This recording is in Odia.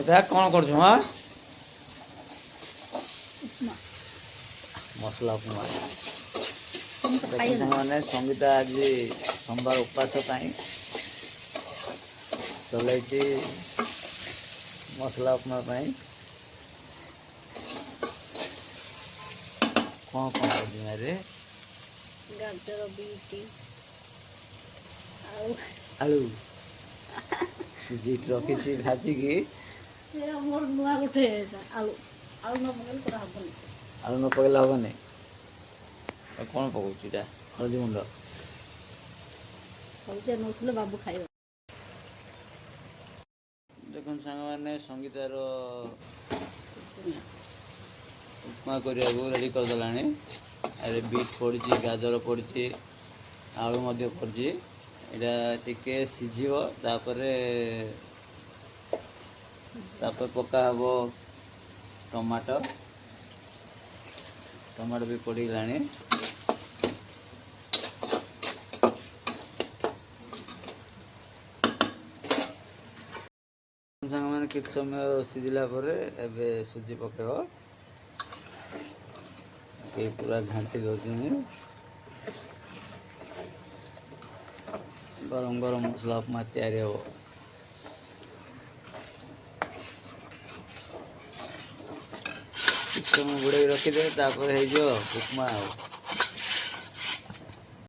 ସଙ୍ଗୀତା କ'ଣ କରୁଛୁ? ହଁ, ମସଲା ଉପମା। ସାଙ୍ଗମାନେ ସଙ୍ଗୀତା ଆଜି ସୋମବାର ଉପାସ ପାଇଁ ଚଲେଇଛି ମସଲା ଉପମା ପାଇଁ। କ'ଣ କରୁଛୁ ଆରେ? ଗାଜର, ବିଟ, ଆଳୁ ସୁଜି ରଖିଛି ଭାଜିକି। ମୋର ନୂଆ ଗୋଟେ ଆଳୁ ଆଳୁ ନ ପକେଇଲେ କରା ହବନି। ଆଳୁ ନ ପକେଇଲେ ହେବନି। କ'ଣ ପକଉଛୁ ଏଇଟା? ହଳଦୀ ଗୁଣ୍ଡ। ହଳଦିଆ ନଥିଲେ ବାବୁ ଖାଇବ। ଦେଖନ୍ତୁ ସାଙ୍ଗମାନେ ସଙ୍ଗୀତାର ଉପମା କରିବାକୁ ରେଡ଼ି କରିଦେଲାଣି। ଆରେ ବିଟ୍ ପଡ଼ିଛି, ଗାଜର ପଡ଼ିଛି, ଆଳୁ ମଧ୍ୟ ପଡ଼ିଛି। ଏଇଟା ଟିକେ ସିଝିବ, ତାପରେ ପକା ହେବ ଟମାଟୋ ବି ପଡ଼ିଗଲାଣି। ସାଙ୍ଗମାନେ କିଛି ସମୟ ସିଝିଲା ପରେ ଏବେ ସୁଜି ପକାଇବ। ପୁରା ଘାଣ୍ଟି ଦେଉଛନ୍ତି। ଗରମ ଗରମ ମସଲା ଉପମା ତିଆରି ହେବ। କିଛି ସମୟ ଘୋଡ଼େଇକି ରଖିଦେବେ, ତାପରେ ହେଇଯିବ ଉପମା ଆଉ।